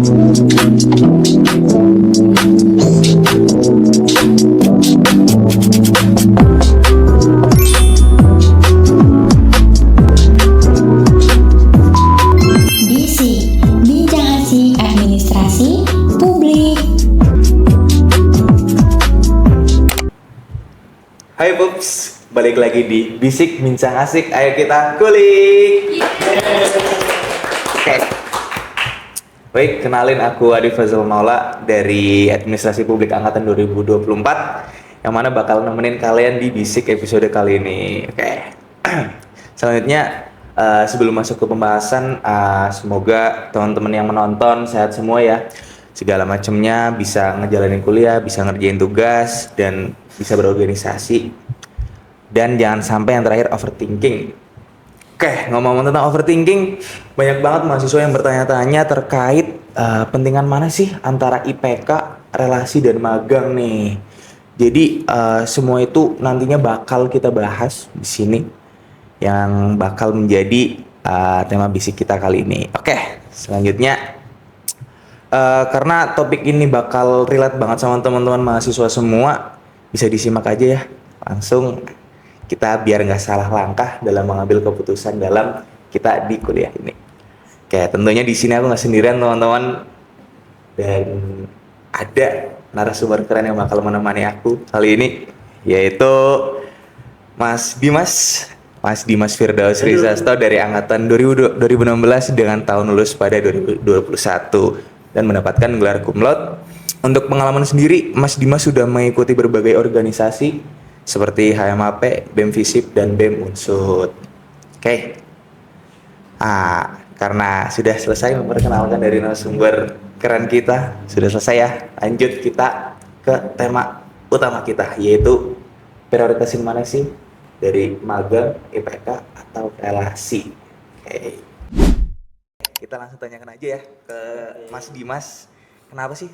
BISIK, Bincang Asik Administrasi Publik. Hai Pups, balik lagi di Bisik Bincang Asik. Ayo kita kulik. Oke. Baik, kenalin aku Adi Fazal Maula dari Administrasi Publik Angkatan 2024 yang mana bakal nemenin kalian di Bisik episode kali ini. Oke. Selanjutnya sebelum masuk ke pembahasan, semoga teman-teman yang menonton sehat semua ya. Segala macamnya bisa ngejalanin kuliah, bisa ngerjain tugas, dan bisa berorganisasi. Dan jangan sampai yang terakhir overthinking. Oke, ngomong-ngomong tentang overthinking, banyak banget mahasiswa yang bertanya-tanya terkait pentingan mana sih antara IPK, relasi, dan magang nih. Jadi semua itu nantinya bakal kita bahas di sini yang bakal menjadi tema bisik kita kali ini. Oke, selanjutnya karena topik ini bakal relate banget sama teman-teman mahasiswa semua, bisa disimak aja ya. Langsung kita biar nggak salah langkah dalam mengambil keputusan dalam kita di kuliah ini. Oke, tentunya di sini aku nggak sendirian teman-teman, dan ada narasumber keren yang bakal menemani aku kali ini, yaitu Mas Dimas Firdaus Rizasto dari angkatan 2016 dengan tahun lulus pada 2021 dan mendapatkan gelar cum laude. Untuk pengalaman sendiri, Mas Dimas sudah mengikuti berbagai organisasi seperti HMAP, BEM FISIP, dan BEM Unsud. Oke. Karena sudah selesai memperkenalkan dari narasumber keren kita, sudah selesai ya. Lanjut kita ke tema utama kita, yaitu prioritasin mana sih dari magang, IPK, atau relasi. Oke. Kita langsung tanyakan aja ya ke Mas Dimas. Kenapa sih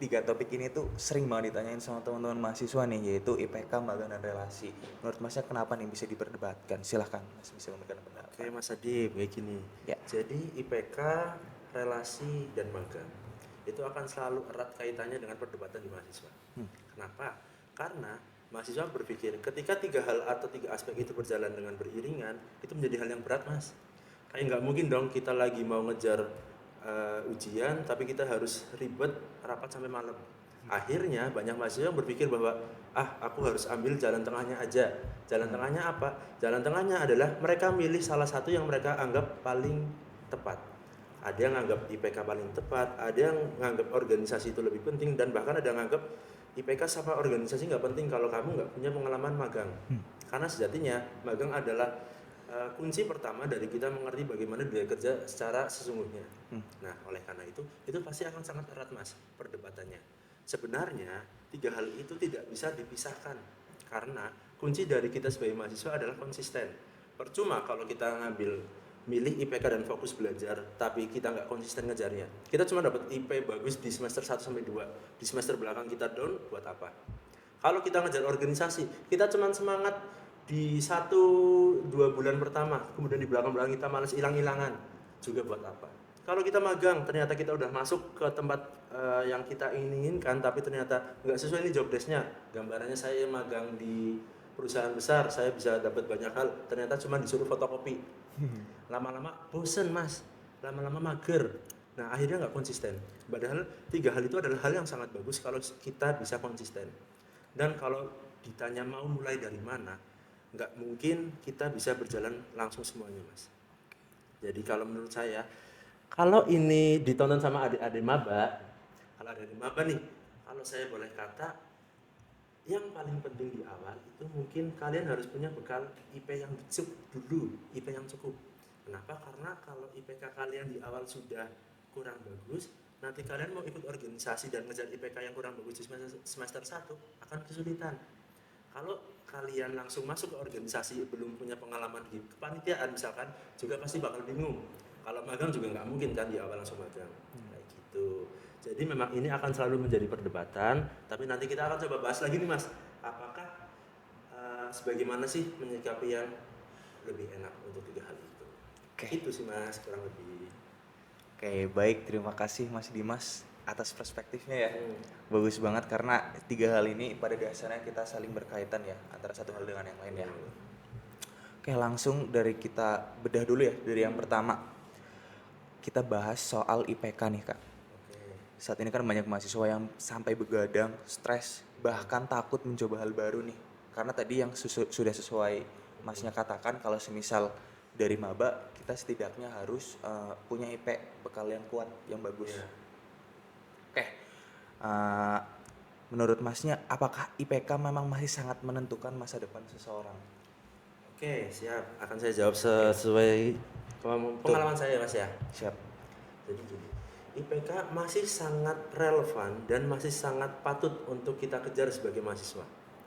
tiga topik ini tuh sering banget ditanyain sama teman-teman mahasiswa nih, yaitu IPK, magang, dan relasi. Menurut Masnya kenapa nih bisa diperdebatkan? Silahkan Mas bisa memberikan pendapat. Oke Mas Adi, kayak gini. Ya. Jadi IPK, relasi, dan magang itu akan selalu erat kaitannya dengan perdebatan di mahasiswa. Kenapa? Karena mahasiswa berpikir ketika tiga hal atau tiga aspek itu berjalan dengan beriringan, itu menjadi hal yang berat, Mas. Kayak nggak mungkin dong kita lagi mau ngejar ujian tapi kita harus ribet rapat sampai malam. Akhirnya banyak mahasiswa yang berpikir bahwa aku harus ambil jalan tengahnya aja. Jalan tengahnya apa? Jalan tengahnya adalah mereka milih salah satu yang mereka anggap paling tepat. Ada yang anggap IPK paling tepat, ada yang nganggap organisasi itu lebih penting, dan bahkan ada yang nganggap IPK sama organisasi nggak penting kalau kamu nggak punya pengalaman magang. Karena sejatinya magang adalah kunci pertama dari kita mengerti bagaimana dunia kerja secara sesungguhnya. Nah, oleh karena itu pasti akan sangat erat, Mas, perdebatannya. Sebenarnya tiga hal itu tidak bisa dipisahkan karena kunci dari kita sebagai mahasiswa adalah konsisten. Percuma kalau kita milih IPK dan fokus belajar tapi kita nggak konsisten ngejarnya. Kita cuma dapat IP bagus di semester 1 sampai 2. Di semester belakang kita down, buat apa? Kalau kita ngejar organisasi, kita cuma semangat di 1-2 bulan pertama, kemudian di belakang kita malas hilang-hilangan, juga buat apa? Kalau kita magang, ternyata kita udah masuk ke tempat yang kita inginkan, tapi ternyata nggak sesuai ini job desk-nya. Gambarannya saya magang di perusahaan besar, saya bisa dapat banyak hal, ternyata cuma disuruh fotokopi. Lama-lama bosen, Mas, lama-lama mager. Nah, akhirnya nggak konsisten. Padahal tiga hal itu adalah hal yang sangat bagus kalau kita bisa konsisten. Dan kalau ditanya mau mulai dari mana, nggak mungkin kita bisa berjalan langsung semuanya, Mas. Jadi kalau menurut saya, kalau ini ditonton sama adik-adik maba, nih, kalau saya boleh kata, yang paling penting di awal itu mungkin kalian harus punya bekal IP yang cukup. Kenapa? Karena kalau IPK kalian di awal sudah kurang bagus, nanti kalian mau ikut organisasi dan ngejar IPK yang kurang bagus di semester 1 akan kesulitan. Kalau kalian langsung masuk ke organisasi belum punya pengalaman di kepanitiaan misalkan, juga pasti bakal bingung. Kalau magang juga nggak mungkin kan di awal langsung magang, kayak gitu. Jadi memang ini akan selalu menjadi perdebatan, tapi nanti kita akan coba bahas lagi nih, Mas. Apakah sebagaimana sih menyikapi yang lebih enak untuk tiga hal itu? Oke. Itu sih, Mas, kurang lebih. Oke, Oke, baik. Terima kasih Mas Dimas atas perspektifnya ya. Bagus banget karena tiga hal ini pada dasarnya kita saling berkaitan ya antara satu hal dengan yang lain ya. Oke, langsung dari kita bedah dulu ya dari yang pertama. Kita bahas soal IPK nih Kak. Oke. Saat ini kan banyak mahasiswa yang sampai begadang, stres, bahkan takut mencoba hal baru nih. Karena tadi yang sudah sesuai Masnya katakan kalau semisal dari maba kita setidaknya harus punya IP bekal yang kuat, yang bagus. Iya. Oke, eh, menurut Masnya apakah IPK memang masih sangat menentukan masa depan seseorang? Oke, siap. Akan saya jawab sesuai pengalaman saya Mas ya. Siap. Jadi gini, IPK masih sangat relevan dan masih sangat patut untuk kita kejar sebagai mahasiswa.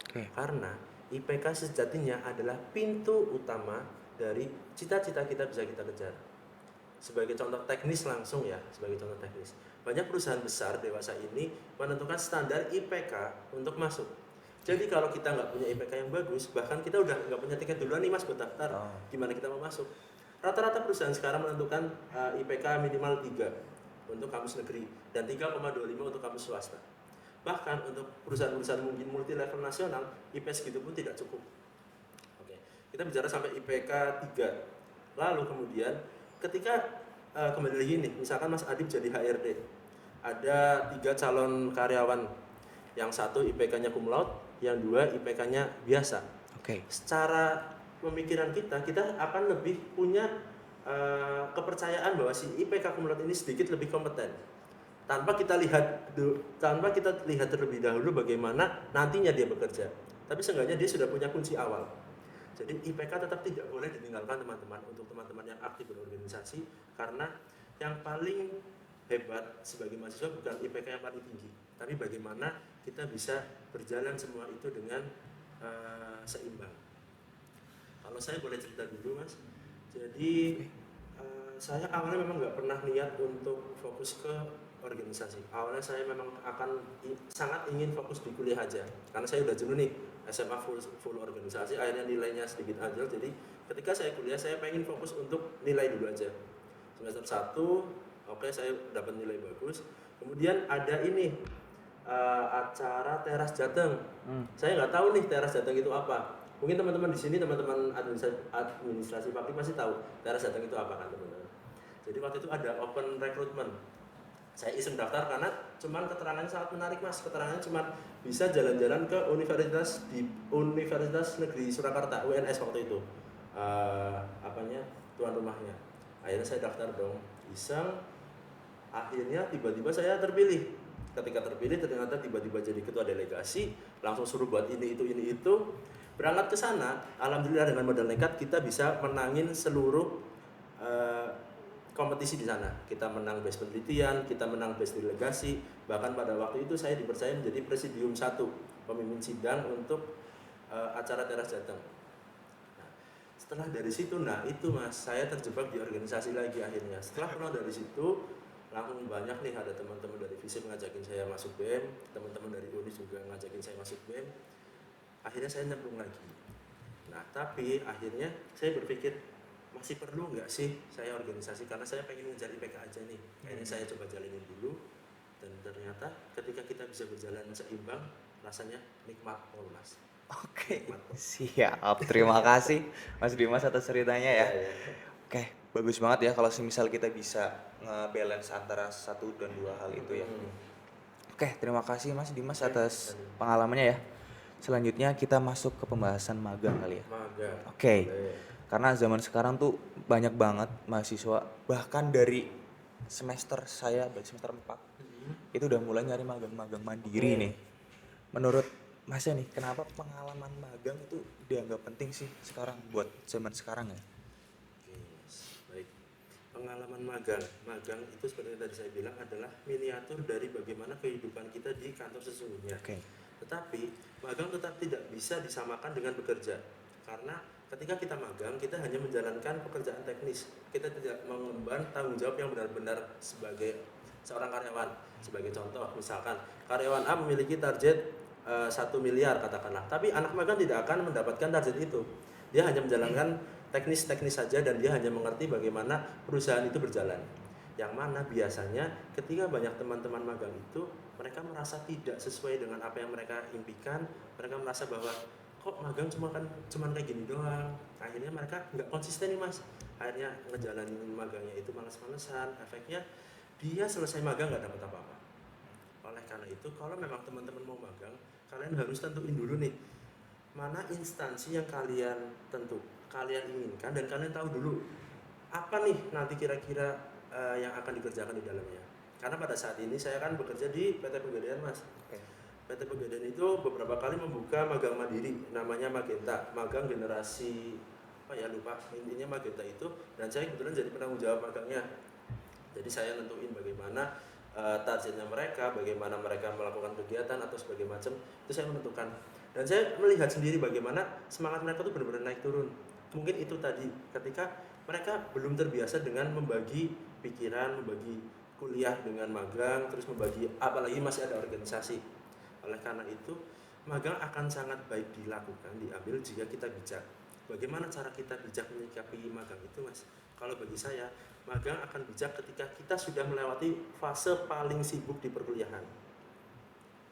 Oke. Karena IPK sejatinya adalah pintu utama dari cita-cita kita bisa kita kejar. Sebagai contoh teknis langsung ya, sebagai contoh teknis. Banyak perusahaan besar dewasa ini menentukan standar IPK untuk masuk. Jadi kalau kita nggak punya IPK yang bagus, bahkan kita udah nggak punya tiket duluan nih Mas buat daftar, gimana kita mau masuk? Rata-rata perusahaan sekarang menentukan IPK minimal 3 untuk kampus negeri dan 3,25 untuk kampus swasta. Bahkan untuk perusahaan-perusahaan mungkin multi level nasional, IP segitu pun tidak cukup. Oke, kita bicara sampai IPK 3. Lalu kemudian ketika kembali lagi nih, misalkan Mas Adib jadi HRD, ada 3 calon karyawan, yang satu IPK-nya cum laude, yang 2 IPK-nya biasa. Oke. Secara pemikiran kita akan lebih punya kepercayaan bahwa si IPK cum laude ini sedikit lebih kompeten. Tanpa kita lihat terlebih dahulu bagaimana nantinya dia bekerja. Tapi seenggaknya dia sudah punya kunci awal. Jadi IPK tetap tidak boleh ditinggalkan teman-teman untuk teman-teman yang aktif berorganisasi, karena yang paling hebat sebagai mahasiswa bukan IPK yang paling tinggi, tapi bagaimana kita bisa berjalan semua itu dengan seimbang. Kalau saya boleh cerita dulu Mas, jadi saya awalnya memang nggak pernah niat untuk fokus ke organisasi. Awalnya saya memang sangat ingin fokus di kuliah aja, karena saya udah jenuh nih SMA full organisasi, akhirnya nilainya sedikit anjlok. Jadi ketika saya kuliah saya pengen fokus untuk nilai dulu aja. Semester 1 oke, saya dapat nilai bagus. Kemudian ada ini acara Teras Jateng. Saya nggak tahu nih Teras Jateng itu apa. Mungkin teman-teman di sini, teman-teman administrasi publik masih tahu Teras Jateng itu apa kan teman-teman. Jadi waktu itu ada open recruitment. Saya iseng daftar karena cuman keterangannya sangat menarik Mas. Keterangannya cuman bisa jalan-jalan ke Universitas Negeri Surakarta, UNS waktu itu. Tuan rumahnya. Akhirnya saya daftar dong, iseng. Akhirnya tiba-tiba saya terpilih. Ketika terpilih ternyata tiba-tiba jadi ketua delegasi, langsung suruh buat ini itu. Berangkat ke sana, alhamdulillah dengan modal nekat kita bisa menangin seluruh kompetisi di sana. Kita menang best penelitian, kita menang best delegasi. Bahkan pada waktu itu saya dipercaya menjadi presidium 1, pemimpin sidang untuk acara Teras Jateng. Nah, setelah dari situ, itu Mas, saya terjebak di organisasi lagi akhirnya. Setelah pulang dari situ, langsung banyak nih ada teman-teman dari FISIP ngajakin saya masuk BEM, teman-teman dari UNIS juga ngajakin saya masuk BEM. Akhirnya saya nyemplung lagi. Nah, tapi akhirnya saya berpikir masih perlu nggak sih saya organisasi, karena saya pengen ngejar IPK aja nih. Akhirnya saya coba jalanin dulu, dan ternyata ketika kita bisa berjalan seimbang, rasanya nikmat Mas. Oke, siap. Terima kasih Mas Dimas atas ceritanya ya. Oke, bagus banget ya kalau semisal kita bisa nge-balance antara satu dan dua hal itu ya. Oke, terima kasih Mas Dimas atas pengalamannya ya. Selanjutnya kita masuk ke pembahasan magang kali ya. Magang. Oke. Karena zaman sekarang tuh banyak banget mahasiswa, bahkan dari semester saya, semester 4 itu udah mulai nyari magang-magang mandiri nih. Menurut Masnya nih, kenapa pengalaman magang itu dianggap penting sih sekarang buat zaman sekarang ya? Oke, baik. Pengalaman magang itu seperti yang tadi saya bilang adalah miniatur dari bagaimana kehidupan kita di kantor sesungguhnya. Oke. Tetapi magang tetap tidak bisa disamakan dengan bekerja, karena ketika kita magang kita hanya menjalankan pekerjaan teknis, kita tidak mengemban tanggung jawab yang benar-benar sebagai seorang karyawan. Sebagai contoh, misalkan karyawan A memiliki target 1 miliar katakanlah, tapi anak magang tidak akan mendapatkan target itu. Dia hanya menjalankan teknis-teknis saja dan dia hanya mengerti bagaimana perusahaan itu berjalan. yang mana biasanya ketika banyak teman-teman magang itu mereka merasa tidak sesuai dengan apa yang mereka impikan, mereka merasa bahwa kok magang cuman kayak gini doang, akhirnya mereka nggak konsisten nih mas, akhirnya ngejalanin magangnya itu males-malesan, efeknya dia selesai magang nggak dapat apa-apa. Oleh karena itu kalau memang teman-teman mau magang, kalian harus tentuin dulu nih mana instansi yang kalian inginkan, dan kalian tahu dulu apa nih nanti kira-kira yang akan dikerjakan di dalamnya. Karena pada saat ini saya kan bekerja di PT Pegadaian mas. PT Pegadaian itu beberapa kali membuka magang mandiri, namanya Magenta, magang generasi apa ya lupa, intinya Magenta itu, dan saya kebetulan jadi penanggung jawab magangnya. Jadi saya nentuin bagaimana targetnya mereka, bagaimana mereka melakukan kegiatan atau sebagainya macam, itu saya menentukan. Dan saya melihat sendiri bagaimana semangat mereka tuh benar-benar naik turun. Mungkin itu tadi ketika mereka belum terbiasa dengan membagi pikiran, membagi kuliah dengan magang, terus membagi apalagi masih ada organisasi. Oleh karena itu, magang akan sangat baik dilakukan, diambil jika kita bijak. Bagaimana cara kita bijak menyikapi magang itu mas? Kalau bagi saya, magang akan bijak ketika kita sudah melewati fase paling sibuk di perkuliahan.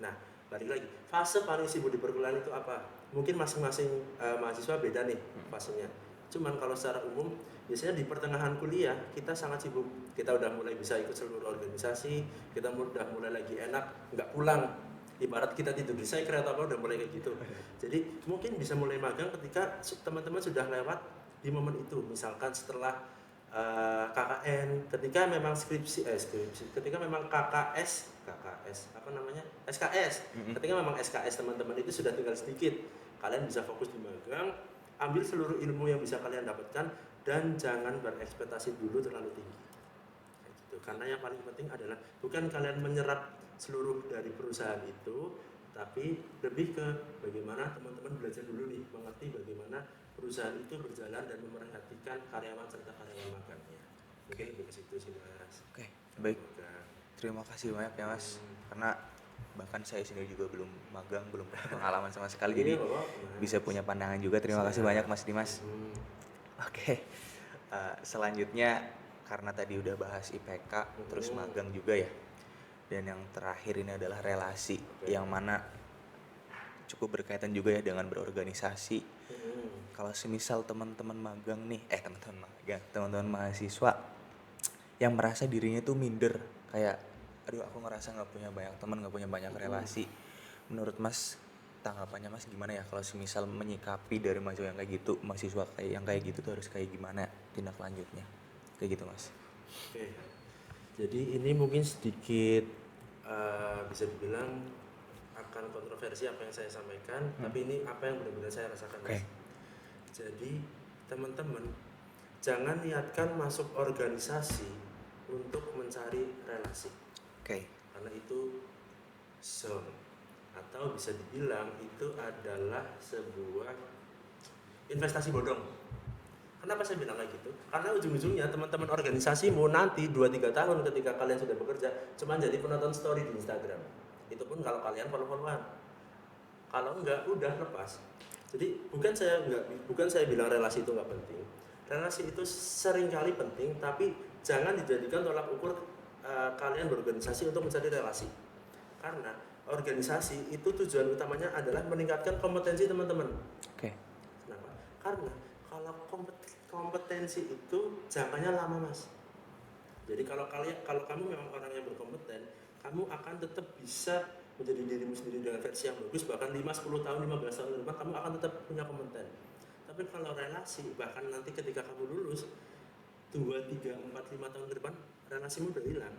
Nah, balik lagi, fase paling sibuk di perkuliahan itu apa? Mungkin masing-masing mahasiswa beda nih fasenya. Cuman kalau secara umum, biasanya di pertengahan kuliah kita sangat sibuk. Kita udah mulai bisa ikut seluruh organisasi, kita udah mulai lagi enak, nggak pulang. Ibarat kita tidur di cycle atau apa udah mulai kayak gitu. Jadi mungkin bisa mulai magang ketika teman-teman sudah lewat di momen itu. Misalkan setelah KKN, ketika memang skripsi, ketika memang KKS apa namanya, SKS, ketika memang SKS teman-teman itu sudah tinggal sedikit, kalian bisa fokus di magang, ambil seluruh ilmu yang bisa kalian dapatkan, dan jangan berekspektasi dulu terlalu tinggi. Gitu. Karena yang paling penting adalah bukan kalian menyerap seluruh dari perusahaan itu, tapi lebih ke bagaimana teman-teman belajar dulu nih, mengerti bagaimana perusahaan itu berjalan dan memperhatikan karyawan serta karyawan magangnya. Mungkin lebih ke situ sih mas. Oke, baik. Terima kasih banyak ya mas. Karena bahkan saya sendiri juga belum magang, belum pengalaman sama sekali, jadi bisa punya pandangan juga. Terima kasih banyak mas Dimas. Oke, selanjutnya karena tadi udah bahas IPK, terus magang juga ya. Dan yang terakhir ini adalah relasi, yang mana cukup berkaitan juga ya dengan berorganisasi. Kalau semisal teman-teman magang nih, teman-teman mahasiswa yang merasa dirinya tuh minder, kayak aduh aku ngerasa nggak punya banyak teman, nggak punya banyak relasi. Menurut mas, tanggapannya mas gimana ya kalau semisal menyikapi dari mahasiswa yang kayak gitu, mahasiswa kayak yang kayak gitu tuh harus kayak gimana tindak lanjutnya, kayak gitu mas? Oke. Jadi ini mungkin sedikit bisa dibilang akan kontroversi apa yang saya sampaikan, tapi ini apa yang benar-benar saya rasakan mas. Jadi teman-teman jangan niatkan masuk organisasi untuk mencari relasi. Karena itu zone, atau bisa dibilang itu adalah sebuah investasi bodong. Kenapa saya bilang kayak gitu? Karena ujung-ujungnya teman-teman organisasimu nanti 2-3 tahun ketika kalian sudah bekerja cuma jadi penonton story di Instagram. Itu pun kalau kalian follow-followan. Kalau enggak udah lepas. Jadi bukan saya bilang relasi itu nggak penting. Relasi itu seringkali penting, tapi jangan dijadikan tolak ukur kalian berorganisasi untuk mencari relasi. Karena organisasi itu tujuan utamanya adalah meningkatkan kompetensi teman-teman. Kenapa? Karena kalau kompetensi itu jangkanya lama mas. Jadi kalau kamu memang orang yang berkompeten, kamu akan tetap bisa menjadi dirimu sendiri dengan versi yang bagus, bahkan 5, 10 tahun, 15 tahun ke depan kamu akan tetap punya kompeten. Tapi kalau relasi, bahkan nanti ketika kamu lulus 2, 3, 4, 5 tahun ke depan, relasimu udah hilang.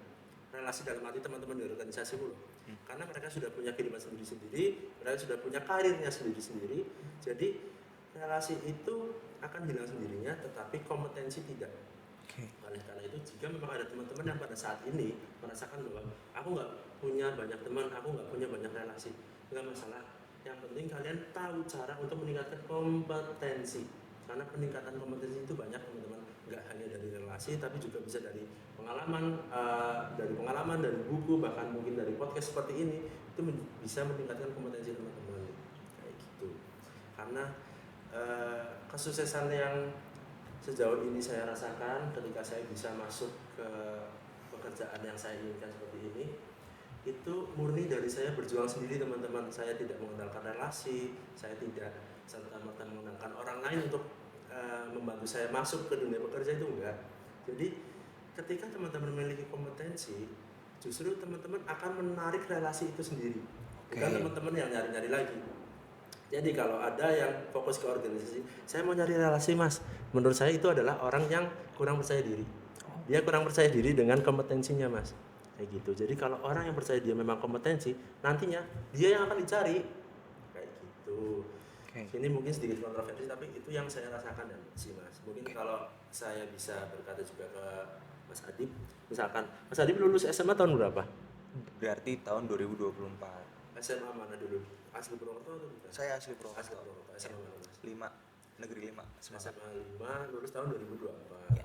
Relasi dalam arti teman-teman di organisasimu loh. Karena mereka sudah punya kehidupan sendiri-sendiri, mereka sudah punya karirnya sendiri-sendiri. Jadi relasi itu akan hilang sendirinya, tetapi kompetensi tidak. Oleh karena itu, jika memang ada teman-teman yang pada saat ini merasakan bahwa aku nggak punya banyak teman, aku nggak punya banyak relasi, nggak masalah. Yang penting kalian tahu cara untuk meningkatkan kompetensi. Karena peningkatan kompetensi itu banyak teman-teman, nggak hanya dari relasi, tapi juga bisa dari pengalaman, dari buku, bahkan mungkin dari podcast seperti ini, itu bisa meningkatkan kompetensi teman-teman. Kayak gitu. Karena kesuksesan yang sejauh ini saya rasakan ketika saya bisa masuk ke pekerjaan yang saya inginkan seperti ini itu murni dari saya berjuang sendiri teman-teman. Saya tidak mengandalkan relasi, saya tidak serta-merta mengandalkan orang lain untuk membantu saya masuk ke dunia bekerja, itu enggak. Jadi ketika teman-teman memiliki kompetensi, justru teman-teman akan menarik relasi itu sendiri, bukan teman-teman yang nyari-nyari lagi. Jadi kalau ada yang fokus ke organisasi, saya mau nyari relasi mas, menurut saya itu adalah orang yang kurang percaya diri. Dia kurang percaya diri dengan kompetensinya mas, kayak gitu. Jadi kalau orang yang percaya dia memang kompetensi, nantinya dia yang akan dicari, kayak gitu. Ini mungkin sedikit kontroversi, tapi itu yang saya rasakan dan sih mas. Mungkin kalau saya bisa berkata juga ke Mas Adib, misalkan Mas Adib lulus SMA tahun berapa? Berarti tahun 2024. SMA mana dulu? Asli Purwokerto atau bukan? Saya asli Purwokerto. Asli Purwokerto. SMA mana mas? 5, negeri 5. SMA 5, lulus tahun 2024. Ya.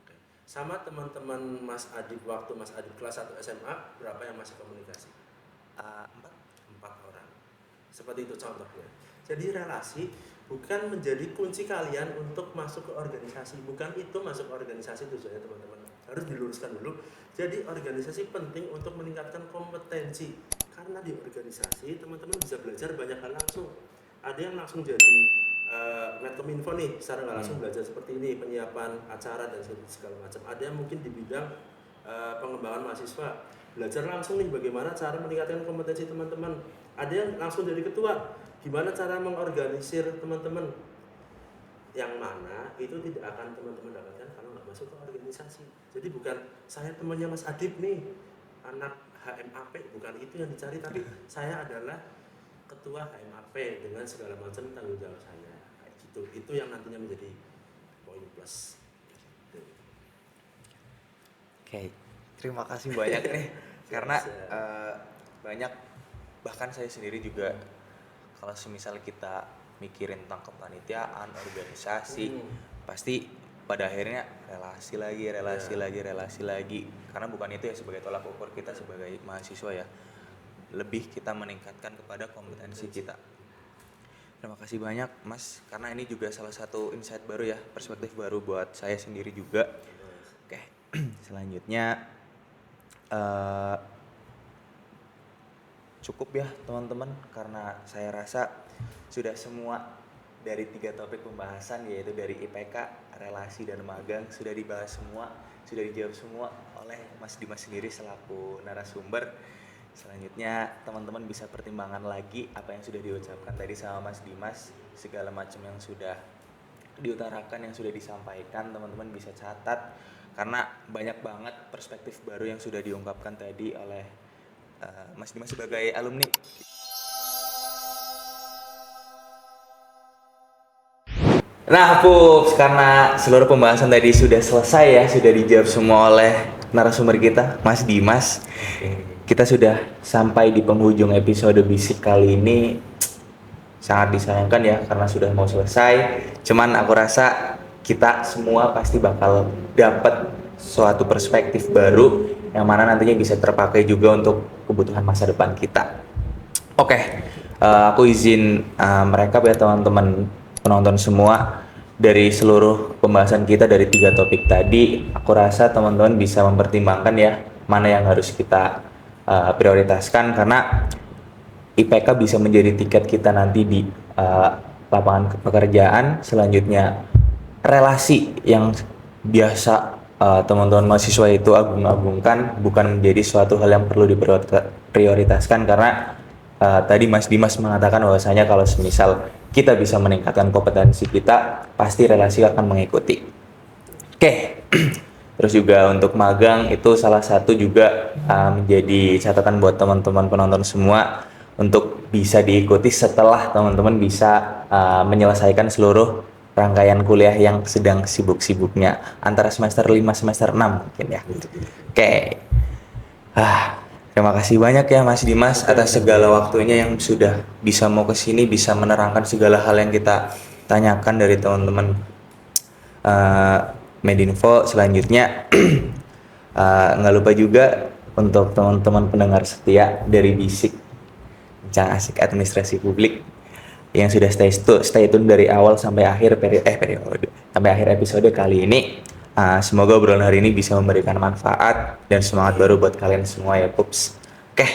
Oke. Sama teman-teman Mas Adib waktu Mas Adib kelas 1 SMA, berapa yang masih komunikasi? 4 orang. Seperti itu contohnya. Jadi relasi bukan menjadi kunci kalian untuk masuk ke organisasi. Bukan itu masuk ke organisasi tujuannya teman-teman. Harus diluruskan dulu. Jadi organisasi penting untuk meningkatkan kompetensi. Karena di organisasi teman-teman bisa belajar banyak hal langsung. Ada yang langsung jadi Medkominfo nih, secara nggak langsung belajar seperti ini, penyiapan acara dan segala macam. Ada yang mungkin di bidang pengembangan mahasiswa, belajar langsung nih bagaimana cara meningkatkan kompetensi teman-teman. Ada yang langsung jadi ketua, gimana cara mengorganisir teman-teman, yang mana itu tidak akan teman-teman dapatkan kalau nggak masuk ke organisasi. Jadi bukan saya temannya Mas Adib nih, anak HMAP, bukan itu yang dicari, tapi saya adalah ketua HMAP dengan segala macam tanggung jawab saya, kayak gitu. Itu yang nantinya menjadi poin plus. Oke, terima kasih banyak nih karena banyak, bahkan saya sendiri juga kalau semisal kita mikirin tentang kepanitiaan, organisasi, pasti pada akhirnya relasi lagi. Karena bukan itu ya sebagai tolak ukur kita sebagai mahasiswa ya. Lebih kita meningkatkan kepada kompetensi kita. Terima kasih banyak Mas, karena ini juga salah satu insight baru ya, perspektif baru buat saya sendiri juga. Oke, selanjutnya cukup ya teman-teman, karena saya rasa sudah semua dari 3 topik pembahasan, yaitu dari IPK, relasi, dan magang sudah dibahas semua, sudah dijawab semua oleh Mas Dimas sendiri selaku narasumber. Selanjutnya teman-teman bisa pertimbangkan lagi apa yang sudah diucapkan tadi sama Mas Dimas, segala macam yang sudah diutarakan, yang sudah disampaikan, teman-teman bisa catat karena banyak banget perspektif baru yang sudah diungkapkan tadi oleh Mas Dimas sebagai alumni. Nah Pups, karena seluruh pembahasan tadi sudah selesai ya, sudah dijawab semua oleh narasumber kita, Mas Dimas. Kita sudah sampai di penghujung episode Bisik kali ini. Sangat disayangkan ya, karena sudah mau selesai. Cuman aku rasa kita semua pasti bakal dapat suatu perspektif baru yang mana nantinya bisa terpakai juga untuk kebutuhan masa depan kita. Oke, aku izin merekap ya teman-teman penonton semua. Dari seluruh pembahasan kita dari 3 topik tadi, aku rasa teman-teman bisa mempertimbangkan ya mana yang harus kita prioritaskan, karena IPK bisa menjadi tiket kita nanti di lapangan pekerjaan. Selanjutnya relasi yang biasa teman-teman mahasiswa itu agung-agungkan bukan menjadi suatu hal yang perlu diprioritaskan, karena tadi Mas Dimas mengatakan bahwasanya kalau semisal kita bisa meningkatkan kompetensi kita, pasti relasi akan mengikuti. Oke. Terus juga untuk magang itu salah satu juga menjadi catatan buat teman-teman penonton semua untuk bisa diikuti setelah teman-teman bisa menyelesaikan seluruh rangkaian kuliah yang sedang sibuk-sibuknya antara semester 5 semester 6 mungkin ya. Oke. Terima kasih banyak ya Mas Dimas atas segala waktunya yang sudah bisa mau ke sini, bisa menerangkan segala hal yang kita tanyakan dari teman-teman Medinfo. Selanjutnya nggak lupa juga untuk teman-teman pendengar setia dari Bisik Bincang Asik Administrasi Publik yang sudah stay tune dari awal sampai akhir sampai akhir episode kali ini. Semoga obrolan hari ini bisa memberikan manfaat dan semangat baru buat kalian semua ya Pups. Oke,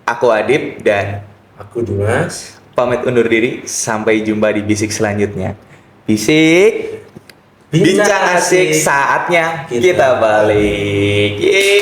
aku Adib dan Aku Dimas. pamit undur diri. Sampai jumpa di Bisik selanjutnya. Bisik, bincang asik, saatnya kita balik. Yeay.